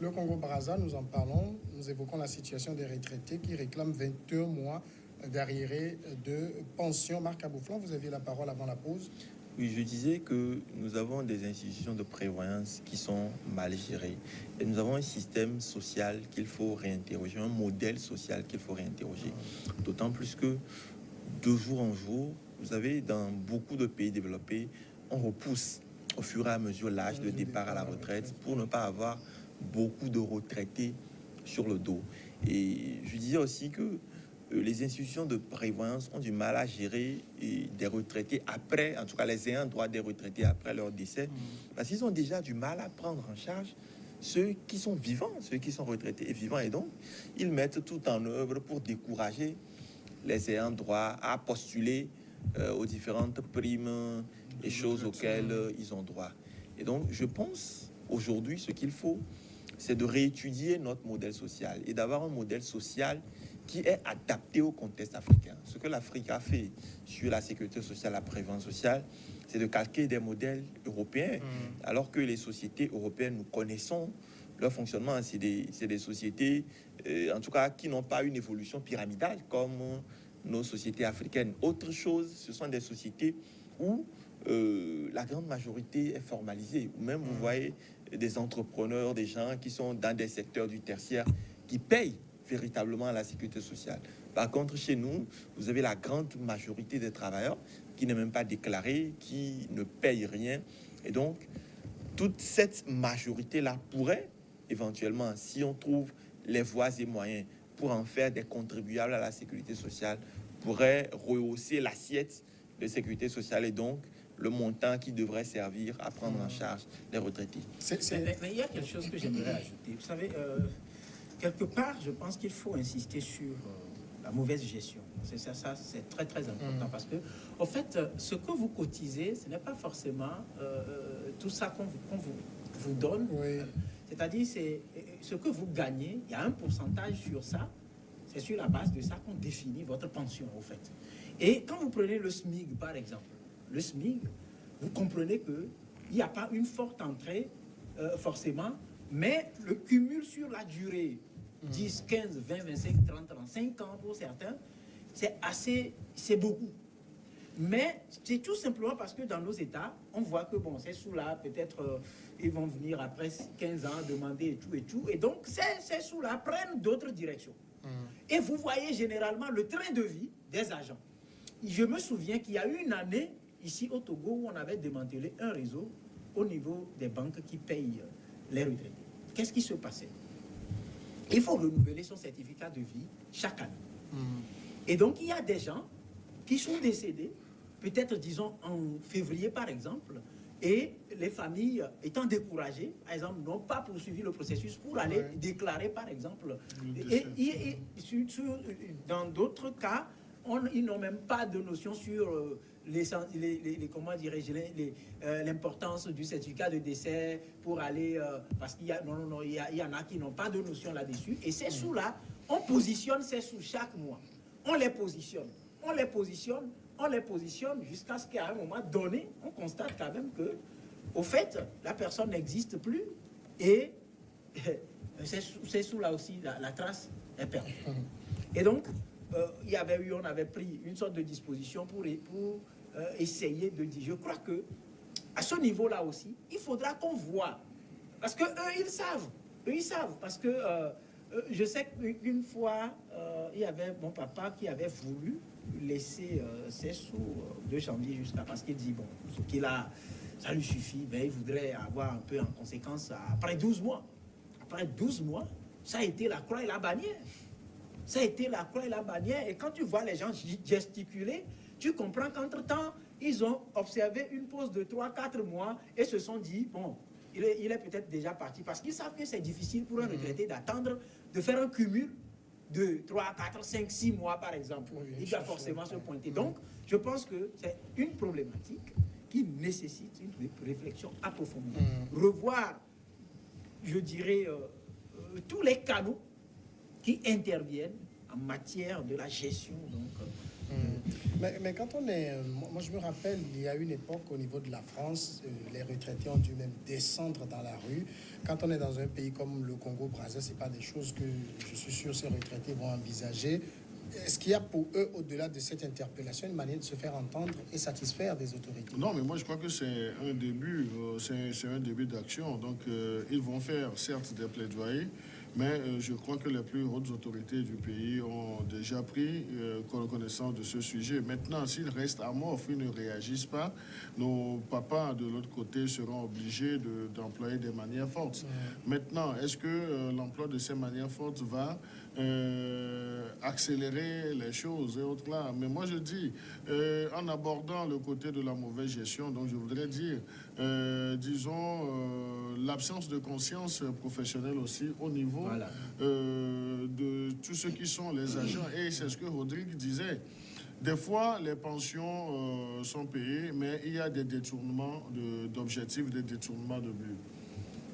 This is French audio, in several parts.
Le Congo-Brazza, nous en parlons, nous évoquons la situation des retraités qui réclament 21 mois d'arriérés de pension. Marc Abouflan, vous aviez la parole avant la pause. Oui, je disais que nous avons des institutions de prévoyance qui sont mal gérées. Et nous avons un système social qu'il faut réinterroger, un modèle social qu'il faut réinterroger. D'autant plus que de jour en jour, vous savez, dans beaucoup de pays développés, on repousse au fur et à mesure l'âge de départ à la retraite pour ne pas avoir beaucoup de retraités sur le dos. Et je disais aussi que les institutions de prévoyance ont du mal à gérer des retraités après, en tout cas les ayants droit des retraités après leur décès, parce qu'ils ont déjà du mal à prendre en charge ceux qui sont vivants, ceux qui sont retraités et vivants. Et donc, ils mettent tout en œuvre pour décourager les ayants droit à postuler aux différentes primes et choses auxquelles ils ont droit. Et donc, je pense, aujourd'hui, ce qu'il faut, c'est de réétudier notre modèle social et d'avoir un modèle social qui est adapté au contexte africain. Ce que l'Afrique a fait sur la sécurité sociale, la prévention sociale, c'est de calquer des modèles européens, alors que les sociétés européennes, nous connaissons leur fonctionnement. C'est des sociétés, en tout cas, qui n'ont pas une évolution pyramidale comme nos sociétés africaines. Autre chose, ce sont des sociétés où la grande majorité est formalisée. Même, vous voyez, des entrepreneurs, des gens qui sont dans des secteurs du tertiaire, qui payent véritablement la sécurité sociale. Par contre, chez nous, vous avez la grande majorité des travailleurs qui n'est même pas déclarés, qui ne payent rien. Et donc, toute cette majorité-là pourrait, éventuellement, si on trouve les voies et moyens pour en faire des contribuables à la sécurité sociale, pourrait rehausser l'assiette de sécurité sociale et donc le montant qui devrait servir à prendre en charge les retraités. Mais il y a quelque chose que j'aimerais ajouter. Vous savez, quelque part, je pense qu'il faut insister sur la mauvaise gestion. C'est ça, c'est très très important parce que, en fait, ce que vous cotisez, ce n'est pas forcément tout ça qu'on vous donne. Oui. C'est-à-dire, c'est ce que vous gagnez, il y a un pourcentage sur ça. C'est sur la base de ça qu'on définit votre pension, au fait. Et quand vous prenez le SMIC, par exemple, le SMIC, vous comprenez qu'il n'y a pas une forte entrée, forcément, mais le cumul sur la durée, 10, 15, 20, 25, 30, 35 ans pour certains, c'est beaucoup. Mais c'est tout simplement parce que dans nos États, on voit que bon, ces sous-là, peut-être, ils vont venir après 15 ans demander et tout. Et donc, ces sous-là prennent d'autres directions. Et vous voyez généralement le train de vie des agents. Je me souviens qu'il y a eu une année, ici au Togo, où on avait démantelé un réseau au niveau des banques qui payent les retraités. Qu'est-ce qui se passait? Il faut renouveler son certificat de vie chaque année. Et donc, il y a des gens qui sont décédés, peut-être, disons, en février, par exemple, et les familles étant découragées, par exemple, n'ont pas poursuivi le processus pour aller déclarer, par exemple. Et dans d'autres cas, ils n'ont même pas de notion sur comment dirais-je, l'importance du certificat de décès pour aller, parce qu'il y a, il y en a qui n'ont pas de notion là-dessus. Et ces sous-là, on positionne ces sous chaque mois. On les positionne jusqu'à ce qu'à un moment donné, on constate quand même que, au fait, la personne n'existe plus et ces sous-là aussi, la trace est perdue. Et donc, on avait pris une sorte de disposition pour essayer de dire, je crois que à ce niveau-là aussi, il faudra qu'on voit, parce que eux ils savent, parce que je sais qu'une fois, il y avait mon papa qui avait voulu laisser ses sous de janvier jusqu'à, parce qu'il dit, bon, ce qu'il a, ça lui suffit, mais il voudrait avoir un peu en conséquence après 12 mois. Après 12 mois, ça a été la croix et la bannière. Ça a été la croix et la bannière. Et quand tu vois les gens gesticuler, tu comprends qu'entre-temps, ils ont observé une pause de 3-4 mois et se sont dit, bon, il est peut-être déjà parti. Parce qu'ils savent que c'est difficile pour un retraité d'attendre, de faire un cumul de 3, 4, 5, 6 mois, par exemple. Il doit forcément se pointer. Donc, je pense que c'est une problématique qui nécessite une réflexion approfondie. Revoir, je dirais, tous les canaux qui interviennent en matière de la gestion Mais quand on est... Moi, je me rappelle, il y a une époque au niveau de la France, les retraités ont dû même descendre dans la rue. Quand on est dans un pays comme le Congo-Brazzaville, ce n'est pas des choses que je suis sûr ces retraités vont envisager. Est-ce qu'il y a pour eux, au-delà de cette interpellation, une manière de se faire entendre et satisfaire des autorités? Non, mais moi je crois que c'est un début, c'est un début d'action. Donc ils vont faire certes des plaidoyers, mais je crois que les plus hautes autorités du pays ont déjà pris connaissance de ce sujet. Maintenant, s'ils restent amorphes, ils ne réagissent pas, nos papas de l'autre côté seront obligés d'employer des manières fortes. Maintenant, est-ce que l'emploi de ces manières fortes va accélérer les choses et autres là? Mais moi je dis, en abordant le côté de la mauvaise gestion, donc je voudrais dire, disons, l'absence de conscience professionnelle aussi au niveau de tous ceux qui sont les agents. Et c'est ce que Rodrigue disait. Des fois, les pensions sont payées, mais il y a des détournements d'objectifs, des détournements de buts.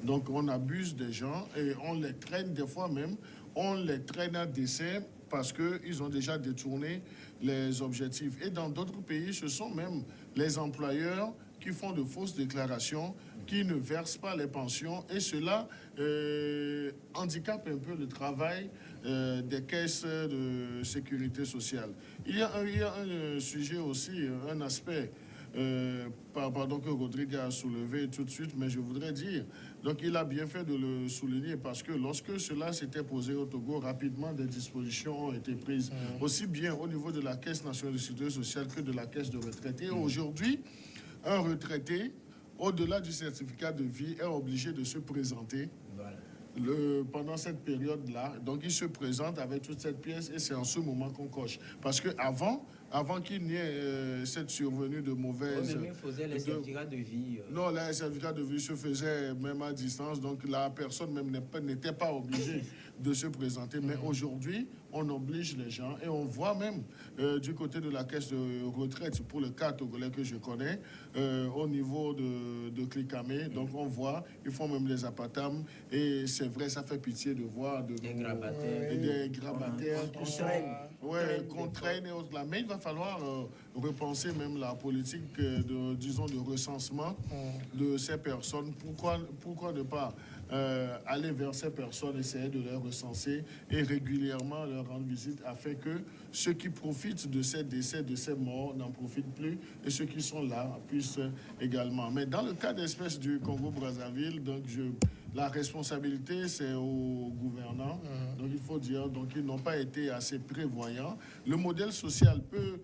Donc on abuse des gens et on les traîne des fois même, on les traîne à décès parce qu'ils ont déjà détourné les objectifs. Et dans d'autres pays, ce sont même les employeurs qui font de fausses déclarations, qui ne versent pas les pensions et cela handicape un peu le travail des caisses de sécurité sociale. Il y a un sujet aussi, un aspect pardon, que Rodrigue a soulevé tout de suite, mais je voudrais dire, donc il a bien fait de le souligner parce que lorsque cela s'était posé au Togo, rapidement des dispositions ont été prises, aussi bien au niveau de la Caisse nationale de sécurité sociale que de la Caisse de retraite. Et aujourd'hui, un retraité, au-delà du certificat de vie, est obligé de se présenter pendant cette période-là. Donc, il se présente avec toute cette pièce et c'est en ce moment qu'on coche. Parce qu'avant qu'il n'y ait cette survenue de mauvaises... Même il faisait les certificats de vie. Non, les certificats de vie se faisaient même à distance, donc la personne même n'était pas obligée de se présenter. Mais aujourd'hui, on oblige les gens et on voit même du côté de la caisse de retraite, pour le cas togolais que je connais, au niveau de Clikamé, donc on voit, ils font même les apatams et c'est vrai, ça fait pitié de voir des grabataires qu'on traîne et autres là. Mais il va falloir repenser même la politique de recensement de ces personnes. Pourquoi ne pas aller vers ces personnes, essayer de les recenser et régulièrement leur rendre visite afin que ceux qui profitent de ces décès, de ces morts, n'en profitent plus et ceux qui sont là puissent également. Mais dans le cas d'espèce du Congo-Brazzaville, donc la responsabilité, c'est aux gouvernants. Donc, il faut dire qu'ils n'ont pas été assez prévoyants. Le modèle social peut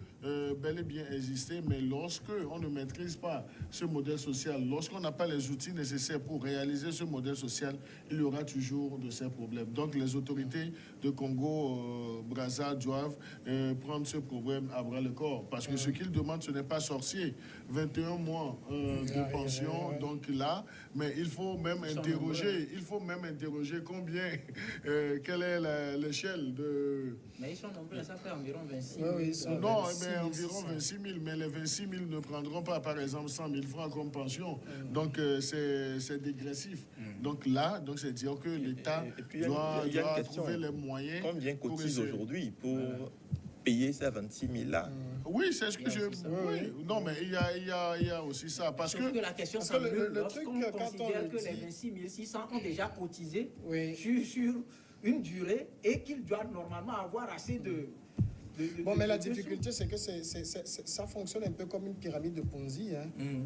bel et bien exister, mais lorsque on ne maîtrise pas ce modèle social, lorsqu'on n'a pas les outils nécessaires pour réaliser ce modèle social, il y aura toujours de ces problèmes. Donc, les autorités de Congo-Brazza doivent prendre ce problème à bras-le-corps. Parce que ce qu'ils demandent, ce n'est pas sorcier. 21 mois de pension, donc là, mais il faut même interroger. Il faut même interroger combien, quelle est l'échelle de... Mais ils sont nombreux, ça fait environ 26 000. Non, mais environ 26 000. Mais les 26 000 ne prendront pas, par exemple, 100 000 francs comme pension. Donc, c'est dégressif. Donc là, c'est dire que l'État doit trouver les moyens... Combien cotise aujourd'hui pour payer ces 26 000-là? Oui, c'est ce que je... Oui. Non, mais il y a aussi ça. Parce que la question s'enlève lorsqu'on considère que les 26 600 ont déjà cotisé sur une durée et qu'ils doivent normalement avoir assez de... mais la difficulté, c'est que ça fonctionne un peu comme une pyramide de Ponzi.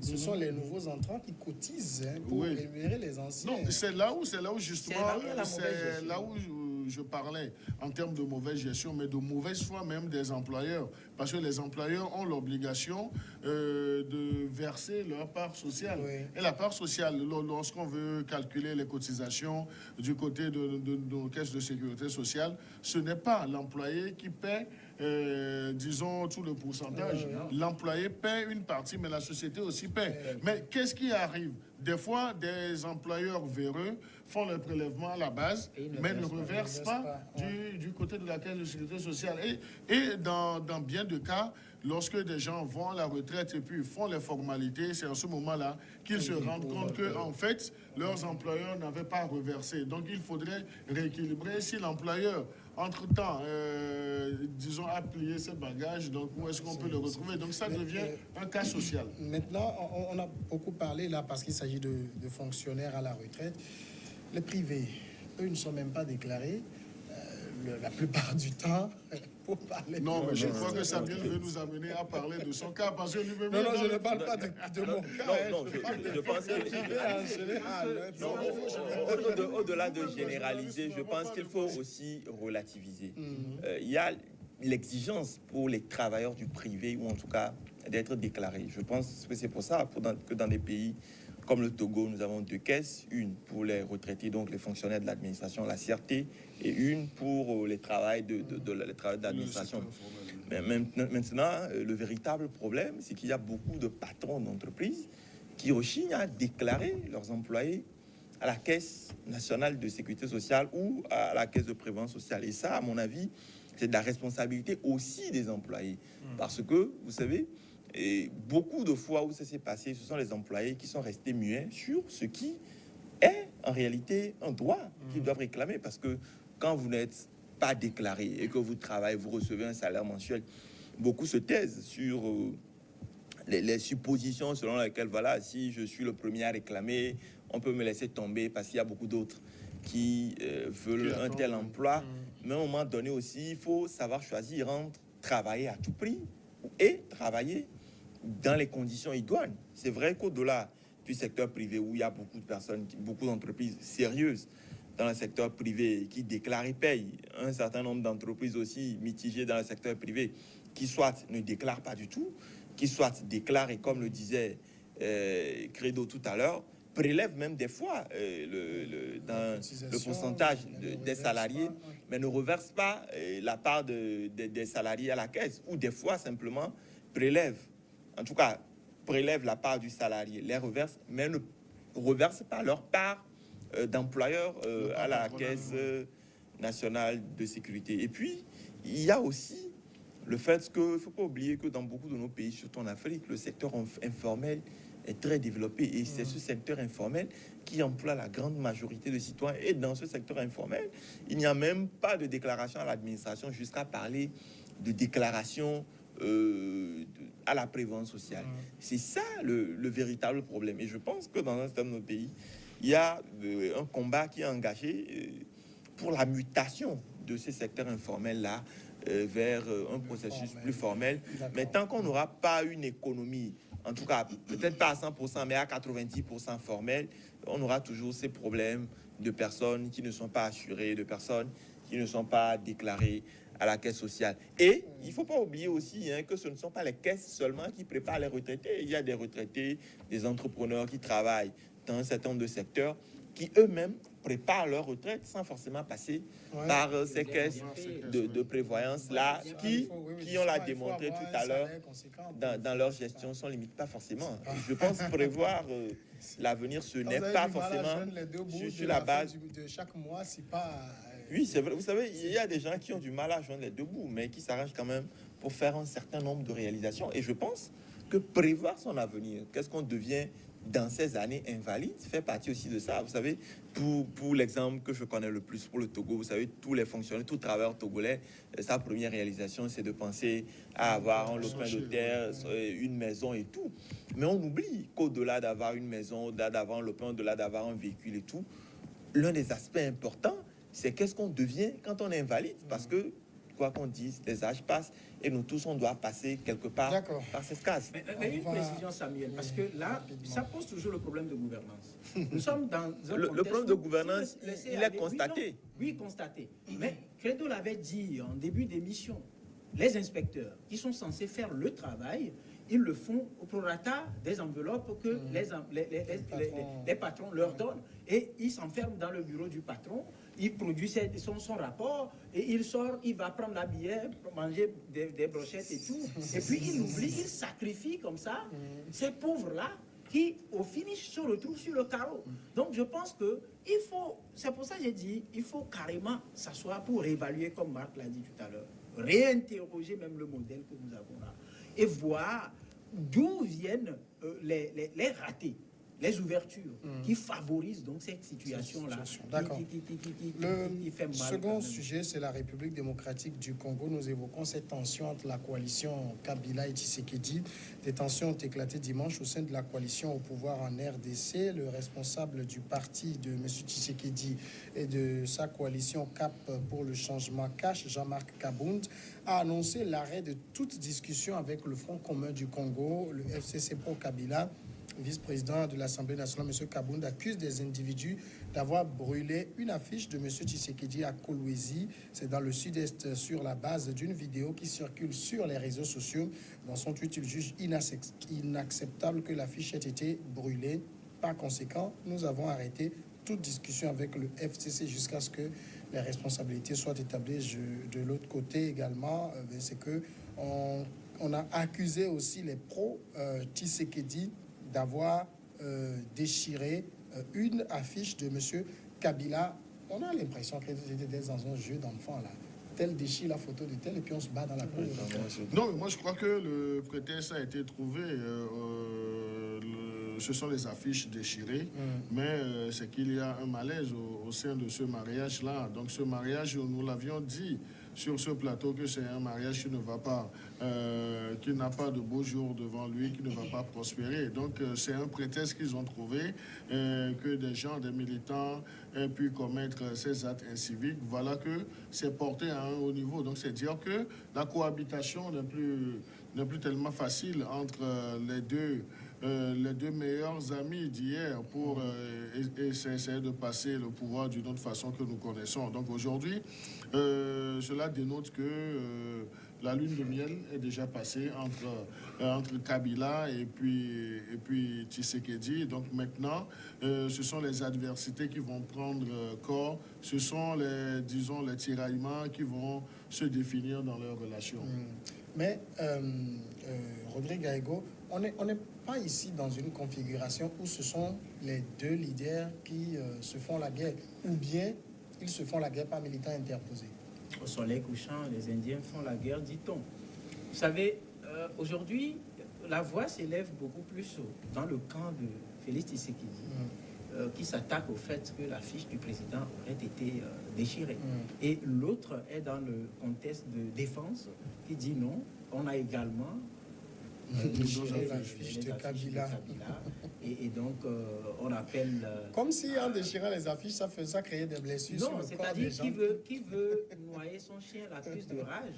Ce sont les nouveaux entrants qui cotisent pour rémunérer les anciens. Non, c'est là où justement, c'est là où je parlais en termes de mauvaise gestion, mais de mauvaise foi même des employeurs. Parce que les employeurs ont l'obligation de verser leur part sociale. Et la part sociale, lorsqu'on veut calculer les cotisations du côté de nos caisses de sécurité sociale, ce n'est pas l'employé qui paie disons tout le pourcentage. L'employé paie une partie, mais la société aussi paie. Mais qu'est-ce qui arrive? Des fois, des employeurs véreux font le prélèvement à la base, Et mais ne reversent pas du côté de la caisse de sécurité sociale. Et dans bien de cas, lorsque des gens vont à la retraite et puis font les formalités, c'est en ce moment-là qu'ils se rendent compte que, en fait, leurs employeurs n'avaient pas reversé. Donc, il faudrait rééquilibrer. Si l'employeur, entre-temps, disons, a plié ses bagages, donc où est-ce qu'on peut le retrouver? Donc, ça devient un cas social. Maintenant, on a beaucoup parlé là parce qu'il s'agit de fonctionnaires à la retraite. Les privés, eux, ne sont même pas déclarés. La plupart du temps, pour parler... Non, mais je crois que Samuel veut nous amener à parler de son cas, parce que lui-même... Non, je ne parle pas de mon cas. Non, je pense que... Au-delà de généraliser, je pense qu'il faut aussi relativiser. Il y a l'exigence pour les travailleurs du privé, ou en tout cas d'être déclarés. Je pense que c'est pour ça que dans des pays comme le Togo, nous avons 2 caisses, une pour les retraités, donc les fonctionnaires de l'administration, la CRT, et une pour les travailleurs de l'administration. Mais maintenant, le véritable problème, c'est qu'il y a beaucoup de patrons d'entreprises qui rechignent à déclarer leurs employés à la Caisse nationale de sécurité sociale ou à la Caisse de prévoyance sociale. Et ça, à mon avis, c'est de la responsabilité aussi des employés. Parce que, vous savez, et beaucoup de fois où ça s'est passé, ce sont les employés qui sont restés muets sur ce qui est en réalité un droit qu'ils doivent réclamer. Parce que quand vous n'êtes pas déclaré et que vous travaillez, vous recevez un salaire mensuel, beaucoup se taisent sur les suppositions selon lesquelles, voilà, si je suis le premier à réclamer, on peut me laisser tomber parce qu'il y a beaucoup d'autres qui veulent un tel emploi. Mais à un moment donné aussi, il faut savoir choisir entre travailler à tout prix et travailler dans les conditions idoines. C'est vrai qu'au-delà du secteur privé où il y a beaucoup de personnes, beaucoup d'entreprises sérieuses dans le secteur privé qui déclarent et payent, un certain nombre d'entreprises aussi mitigées dans le secteur privé qui soit ne déclarent pas du tout, qui soit déclarent et comme le disait Credo tout à l'heure, prélèvent même des fois dans le pourcentage des salariés, mais ne reversent pas la part des salariés à la caisse, ou des fois simplement prélèvent, en tout cas prélèvent la part du salarié, les reversent, mais ne reversent pas leur part d'employeur à la Caisse nationale de sécurité. Et puis, il y a aussi le fait qu'il ne faut pas oublier que dans beaucoup de nos pays, surtout en Afrique, le secteur informel est très développé et c'est ce secteur informel qui emploie la grande majorité de citoyens. Et dans ce secteur informel, il n'y a même pas de déclaration à l'administration jusqu'à parler de déclaration à la prévoyance sociale. C'est ça le véritable problème. Et je pense que dans un certain nombre de pays, il y a un combat qui est engagé pour la mutation de ces secteurs informels-là vers un processus plus formel. Mais tant qu'on n'aura pas une économie, en tout cas, peut-être pas à 100%, mais à 90% formelle, on aura toujours ces problèmes de personnes qui ne sont pas assurées, de personnes qui ne sont pas déclarées à la caisse sociale. Et il ne faut pas oublier aussi que ce ne sont pas les caisses seulement qui préparent les retraités. Il y a des retraités, des entrepreneurs qui travaillent dans un certain nombre de secteurs qui eux-mêmes préparent leur retraite sans forcément passer par ces caisses de prévoyance-là qui, on l'a démontré tout à l'heure, dans leur gestion, sont limites pas forcément. Je pense prévoir l'avenir, ce n'est pas forcément sur la base de chaque mois, c'est pas... Oui, c'est vrai. Vous savez, il y a des gens qui ont du mal à joindre les deux bouts, mais qui s'arrangent quand même pour faire un certain nombre de réalisations. Et je pense que prévoir son avenir, qu'est-ce qu'on devient dans ces années invalides, fait partie aussi de ça. Vous savez, pour l'exemple que je connais le plus pour le Togo, vous savez, tous les fonctionnaires, tout travailleur togolais, sa première réalisation, c'est de penser à avoir un lopin de terre, une maison et tout. Mais on oublie qu'au-delà d'avoir une maison, au-delà d'avoir un lopin, au-delà d'avoir un véhicule et tout, l'un des aspects importants, c'est qu'est-ce qu'on devient quand on est invalide. Parce que, quoi qu'on dise, les âges passent et nous tous, on doit passer quelque part par cette case. Mais une précision, Samuel, parce que là, ça pose toujours le problème de gouvernance. Nous sommes dans un le problème de gouvernance, il est constaté. Oui, constaté. Mais Credo l'avait dit en début d'émission, les inspecteurs qui sont censés faire le travail, ils le font au prorata des enveloppes que les patrons leur donnent. Et ils s'enferment dans le bureau du patron, il produit son rapport, et il sort, il va prendre la bière, manger des brochettes et tout. Et puis il oublie, il sacrifie comme ça ces pauvres-là qui, au finish, se retrouvent sur le carreau. Donc, je pense que il faut, c'est pour ça que j'ai dit, il faut carrément s'asseoir pour réévaluer, comme Marc l'a dit tout à l'heure, réinterroger même le modèle que nous avons là, et voir d'où viennent les ratés, les ouvertures qui favorisent donc cette situation-là. D'accord. Qui fait mal. Le second sujet, c'est la République démocratique du Congo. Nous évoquons cette tension entre la coalition Kabila et Tshisekedi. Des tensions ont éclaté dimanche au sein de la coalition au pouvoir en RDC. Le responsable du parti de M. Tshisekedi et de sa coalition CAP pour le changement CACH, Jean-Marc Kabound, a annoncé l'arrêt de toute discussion avec le Front commun du Congo, le FCC pro-Kabila. Vice-président de l'Assemblée nationale, M. Kabound, accuse des individus d'avoir brûlé une affiche de M. Tshisekedi à Kolwezi. C'est dans le sud-est sur la base d'une vidéo qui circule sur les réseaux sociaux. Dans son tweet, il juge inacceptable que l'affiche ait été brûlée. Par conséquent, nous avons arrêté toute discussion avec le FCC jusqu'à ce que les responsabilités soient établies. De l'autre côté également, c'est que on a accusé aussi les pro-Tshisekedi d'avoir déchiré une affiche de M. Kabila. On a l'impression que c'était dans un jeu d'enfant, là. Tel déchire la photo de tel et puis on se bat dans la cour. Non, mais moi je crois que le prétexte a été trouvé. Ce sont les affiches déchirées, mais c'est qu'il y a un malaise au sein de ce mariage-là. Donc ce mariage, nous l'avions dit sur ce plateau que c'est un mariage qui ne va pas, qui n'a pas de beaux jours devant lui, qui ne va pas prospérer. Donc c'est un prétexte qu'ils ont trouvé, que des gens, des militants aient pu commettre ces actes inciviques. Voilà que c'est porté à un haut niveau. Donc c'est dire que la cohabitation n'est plus tellement facile entre les deux meilleurs amis d'hier pour essayer de passer le pouvoir d'une autre façon que nous connaissons. Donc aujourd'hui, cela dénote que la lune de miel est déjà passée entre Kabila et puis Tshisekedi. Donc maintenant, ce sont les adversités qui vont prendre corps. Ce sont les tiraillements qui vont se définir dans leur relation. Mais, Rodrigue Gaego, on n'est pas ici dans une configuration où ce sont les deux leaders qui se font la guerre, ou bien ils se font la guerre par militants interposés. Au soleil couchant, les Indiens font la guerre, dit-on. Vous savez, aujourd'hui, la voix s'élève beaucoup plus dans le camp de Félix Tshisekedi, qui s'attaque au fait que la fiche du président aurait été déchirée. Et l'autre est dans le contexte de défense qui dit non, on a également déchiré la fiche de Kabila. Et donc, on appelle... Comme si en déchirant les affiches, ça créait des blessures sur non, le corps des gens. c'est-à-dire qui veut noyer son chien la plus de rage.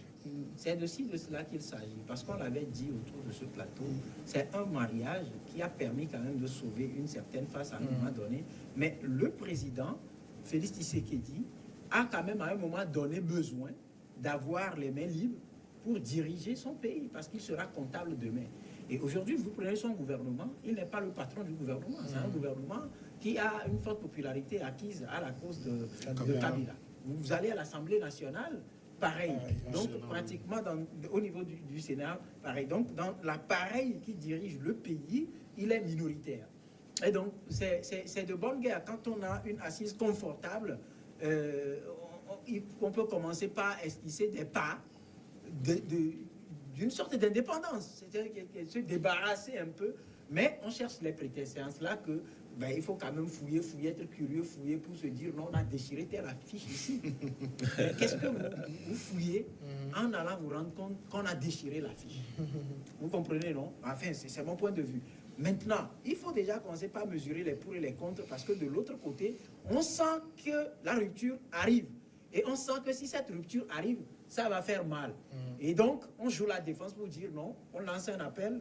C'est de cela qu'il s'agit. Parce qu'on l'avait dit autour de ce plateau, c'est un mariage qui a permis quand même de sauver une certaine face à un moment donné. Mais le président, Félix Tshisekedi, a quand même à un moment donné besoin d'avoir les mains libres pour diriger son pays, parce qu'il sera comptable demain. Et aujourd'hui, vous prenez son gouvernement, il n'est pas le patron du gouvernement. C'est un gouvernement qui a une forte popularité acquise à la cause de Kabila. Vous allez à l'Assemblée nationale, pareil. Donc, pratiquement au niveau du Sénat, pareil. Donc, dans l'appareil qui dirige le pays, il est minoritaire. Et donc, c'est de bonne guerre. Quand on a une assise confortable, on peut commencer par esquisser des pas d'une sorte d'indépendance, c'est-à-dire se débarrasser un peu, mais on cherche les prétextes. C'est en cela que il faut quand même fouiller, être curieux, fouiller pour se dire non, on a déchiré telle affiche ici. Qu'est-ce que vous fouillez en allant vous rendre compte qu'on a déchiré l'affiche? Vous comprenez, non? Enfin, c'est mon point de vue. Maintenant, il faut déjà commencer par mesurer les pour et les contre, parce que de l'autre côté, on sent que la rupture arrive. Et on sent que si cette rupture arrive, ça va faire mal. Et donc, on joue la défense pour dire non, on lance un appel,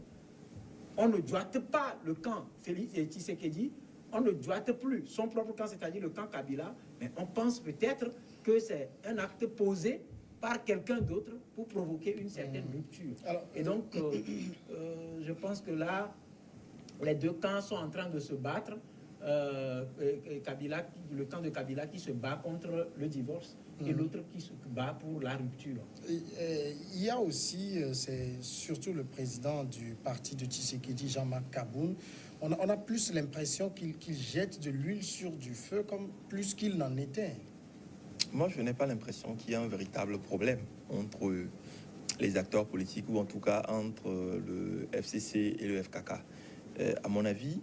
on ne doite pas le camp Félix Tshisekedi, on ne doite plus son propre camp, c'est-à-dire le camp Kabila, mais on pense peut-être que c'est un acte posé par quelqu'un d'autre pour provoquer une certaine rupture. Alors, et donc, je pense que là, les deux camps sont en train de se battre. Kabila, le camp de Kabila qui se bat contre le divorce et l'autre qui se bat pour la rupture. Il y a aussi, c'est surtout le président du parti de Tshisekedi, Jean-Marc Kabound. on a plus l'impression qu'il jette de l'huile sur du feu, comme plus qu'il n'en était. Moi, je n'ai pas l'impression qu'il y a un véritable problème entre les acteurs politiques, ou en tout cas entre le FCC et le FKK. À mon avis,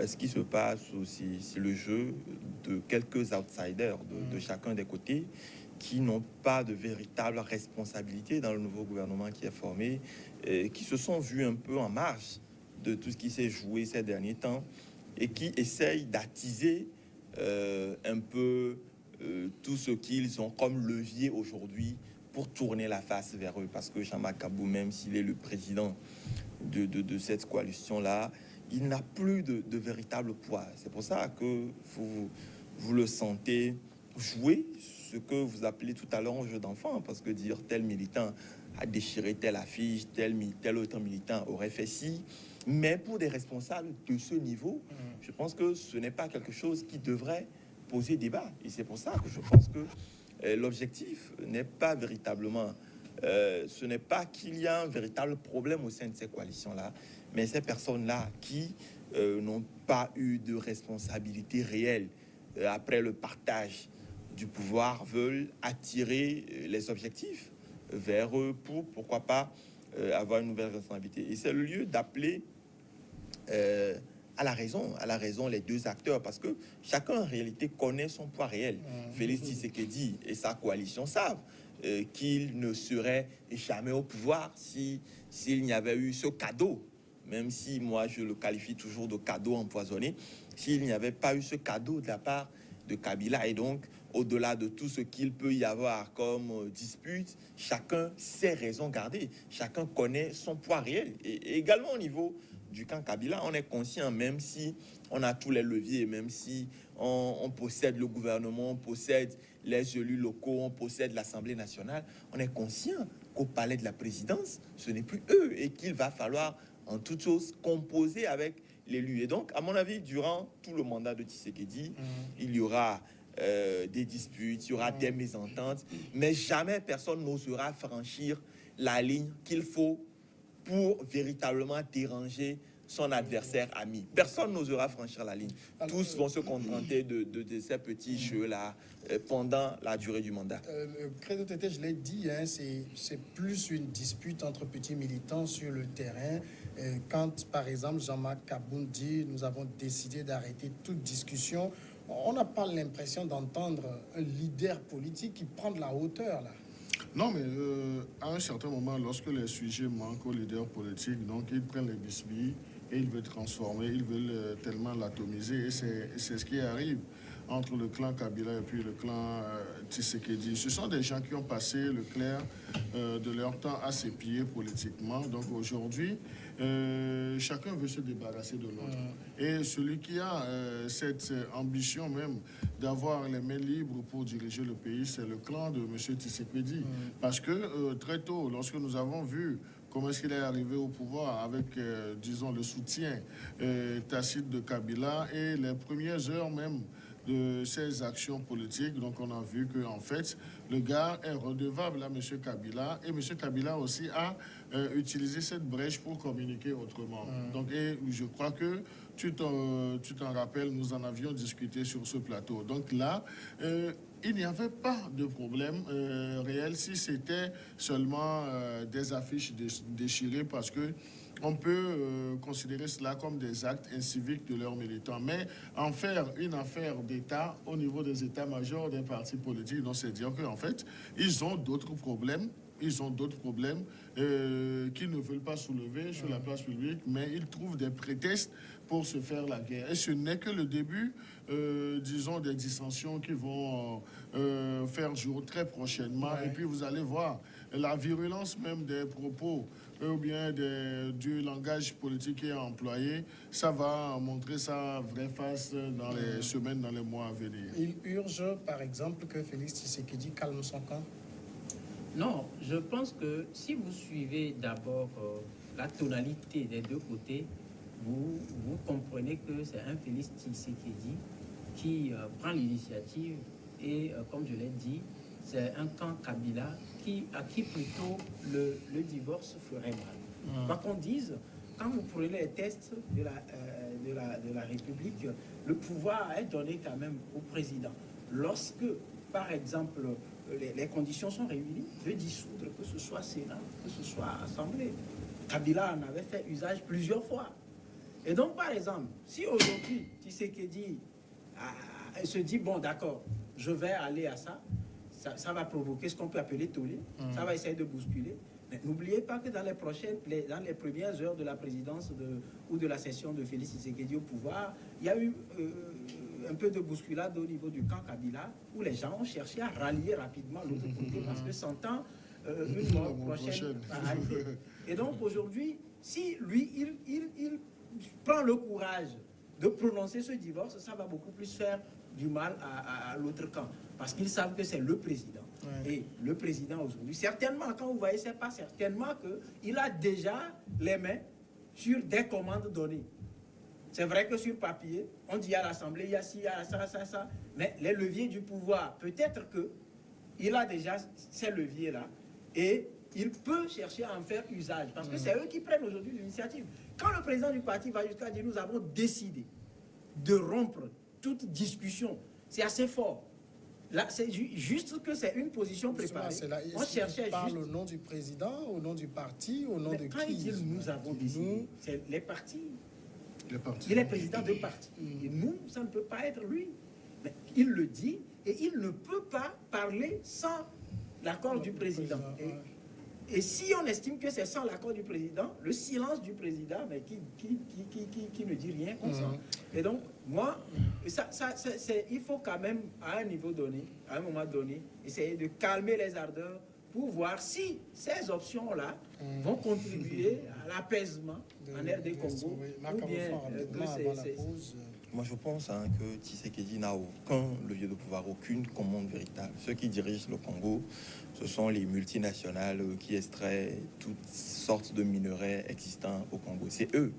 ce qui se passe aussi, c'est le jeu de quelques outsiders de chacun des côtés qui n'ont pas de véritable responsabilité dans le nouveau gouvernement qui est formé, qui se sont vus un peu en marge de tout ce qui s'est joué ces derniers temps et qui essayent d'attiser un peu tout ce qu'ils ont comme levier aujourd'hui pour tourner la face vers eux. Parce que Jean-Marc Kabou, même s'il est le président de cette coalition-là, il n'a plus de véritable poids. C'est pour ça que vous le sentez jouer ce que vous appelez tout à l'heure un jeu d'enfant, parce que dire tel militant a déchiré telle affiche, tel autre militant aurait fait ci, mais pour des responsables de ce niveau, je pense que ce n'est pas quelque chose qui devrait poser débat. Et c'est pour ça que je pense que l'objectif n'est pas véritablement, ce n'est pas qu'il y a un véritable problème au sein de ces coalitions-là, mais ces personnes-là qui n'ont pas eu de responsabilité réelle après le partage du pouvoir veulent attirer les objectifs vers eux pour, pourquoi pas, avoir une nouvelle responsabilité. Et c'est le lieu d'appeler à la raison les deux acteurs, parce que chacun en réalité connaît son poids réel. Félix Tshisekedi et sa coalition savent qu'il ne serait jamais au pouvoir s'il n'y avait eu ce cadeau, même si moi je le qualifie toujours de cadeau empoisonné, s'il n'y avait pas eu ce cadeau de la part de Kabila. Et donc, au-delà de tout ce qu'il peut y avoir comme dispute, chacun sait raison garder, chacun connaît son poids réel. Et également au niveau du camp Kabila, on est conscient, même si on a tous les leviers, même si on possède le gouvernement, on possède les élus locaux, on possède l'Assemblée nationale, on est conscient qu'au palais de la présidence, ce n'est plus eux et qu'il va falloir en toute chose composer avec l'élu. Et donc, à mon avis, durant tout le mandat de Tshisekedi, il y aura des disputes, il y aura des mésententes, mais jamais personne n'osera franchir la ligne qu'il faut pour véritablement déranger son adversaire ami. Personne n'osera franchir la ligne. Tous vont se contenter de ces petits jeux-là pendant la durée du mandat. Credo Tété, je l'ai dit, hein, c'est plus une dispute entre petits militants sur le terrain. Quand, par exemple, Jean-Marc Kabou dit « Nous avons décidé d'arrêter toute discussion », on n'a pas l'impression d'entendre un leader politique qui prend de la hauteur, là. Non, mais à un certain moment, lorsque les sujets manquent aux leaders politiques, donc ils prennent les bisbilles et ils veulent transformer, ils veulent tellement l'atomiser. Et c'est ce qui arrive entre le clan Kabila et puis le clan Tshisekedi. Ce sont des gens qui ont passé le clair de leur temps à ses pieds politiquement. Donc aujourd'hui, chacun veut se débarrasser de l'autre. Et celui qui a cette ambition même d'avoir les mains libres pour diriger le pays, c'est le clan de M. Tshisekedi. Parce que très tôt, lorsque nous avons vu comment est-ce qu'il est arrivé au pouvoir avec, disons, le soutien tacite de Kabila et les premières heures même de ses actions politiques. Donc, on a vu qu'en fait, le gars est redevable à M. Kabila et M. Kabila aussi a utilisé cette brèche pour communiquer autrement. Donc, et je crois que tu t'en rappelles, nous en avions discuté sur ce plateau. Donc là, il n'y avait pas de problème réel si c'était seulement des affiches déchirées, parce que on peut considérer cela comme des actes inciviques de leurs militants. Mais en faire une affaire d'État au niveau des états-majors des partis politiques, donc c'est dire qu'en fait, ils ont d'autres problèmes. Ils ont d'autres problèmes qu'ils ne veulent pas soulever sur la place publique, mais ils trouvent des prétextes pour se faire la guerre. Et ce n'est que le début, disons, des dissensions qui vont faire jour très prochainement. Et puis vous allez voir la virulence même des propos ou bien du langage politique qui est employé. Ça va montrer sa vraie face dans les semaines, dans les mois à venir. Il urge, par exemple, que Félix Tshisekedi calme son camp. Non, je pense que si vous suivez d'abord la tonalité des deux côtés, vous comprenez que c'est un Félix Tshisekedi qui prend l'initiative et, comme je l'ai dit, c'est un camp Kabila à qui plutôt le divorce ferait mal. Quoi qu'on dise, quand vous prenez les tests de la République, le pouvoir est donné quand même au président. Lorsque, par exemple, les conditions sont réunies de dissoudre, que ce soit Sénat, que ce soit Assemblée. Kabila en avait fait usage plusieurs fois. Et donc, par exemple, si aujourd'hui, Tshisekedi se dit, bon, d'accord, je vais aller à ça, ça va provoquer ce qu'on peut appeler tollé, ça va essayer de bousculer. Mais n'oubliez pas que dans les premières heures de la présidence ou de la session de Félix Tshisekedi au pouvoir, il y a eu un peu de bousculade au niveau du camp Kabila, où les gens ont cherché à rallier rapidement l'autre côté, parce que s'entend une mort prochaine va arriver. Et donc aujourd'hui, si lui, il prend le courage de prononcer ce divorce, ça va beaucoup plus faire du mal à l'autre camp. Parce qu'ils savent que c'est le président. Ouais. Et le président aujourd'hui, certainement, quand vous voyez, c'est pas certainement qu'il a déjà les mains sur des commandes données. C'est vrai que sur papier, on dit à l'Assemblée, il y a ci, il y a ça. Mais les leviers du pouvoir, peut-être qu'il a déjà ces leviers-là et il peut chercher à en faire usage. Parce que c'est eux qui prennent aujourd'hui l'initiative. Quand le président du parti va jusqu'à dire, nous avons décidé de rompre toute discussion, c'est assez fort. Là, c'est juste que c'est une position préparée. On cherchait parle au nom du président, au nom du parti, au nom de qui? Quand il dit nous avons décidé, c'est les partis. Il est président de parti. Et nous, ça ne peut pas être lui. Mais il le dit et il ne peut pas parler sans l'accord du président. Et si on estime que c'est sans l'accord du président, le silence du président, mais qui ne dit rien comme ça. Et donc, moi, il faut quand même, à un niveau donné, à un moment donné, essayer de calmer les ardeurs pour voir si ces options-là vont contribuer à l'apaisement en RD Congo. Ou bien Moi, je pense que Tshisekedi n'a aucun levier de pouvoir, aucune commande véritable. Ceux qui dirigent le Congo, ce sont les multinationales qui extraient toutes sortes de minerais existants au Congo. C'est eux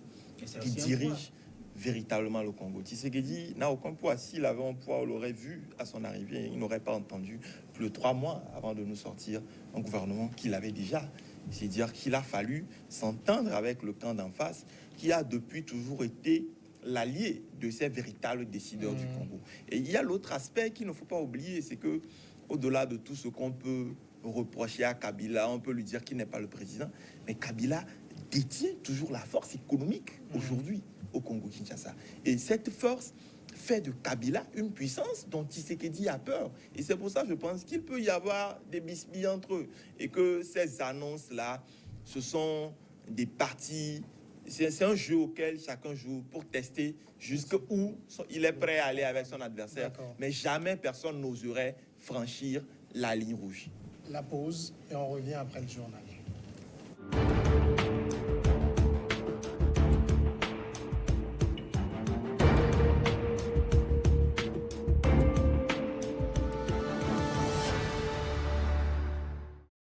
qui dirigent véritablement le Congo. Tshisekedi n'a aucun poids. S'il avait un poids, on l'aurait vu à son arrivée. Il n'aurait pas entendu plus de 3 mois avant de nous sortir un gouvernement qu'il avait déjà. C'est-à-dire qu'il a fallu s'entendre avec le camp d'en face, qui a depuis toujours été l'allié de ces véritables décideurs du Congo. Et il y a l'autre aspect qu'il ne faut pas oublier, c'est que au-delà de tout ce qu'on peut reprocher à Kabila, on peut lui dire qu'il n'est pas le président, mais Kabila détient toujours la force économique aujourd'hui au Congo-Kinshasa. Et cette force fait de Kabila une puissance dont Tshisekedi a peur. Et c'est pour ça que je pense qu'il peut y avoir des bisbilles entre eux. Et que ces annonces-là, ce sont des partis... C'est un jeu auquel chacun joue pour tester jusqu'où il est prêt à aller avec son adversaire. Mais jamais personne n'oserait franchir la ligne rouge. La pause et on revient après le journal.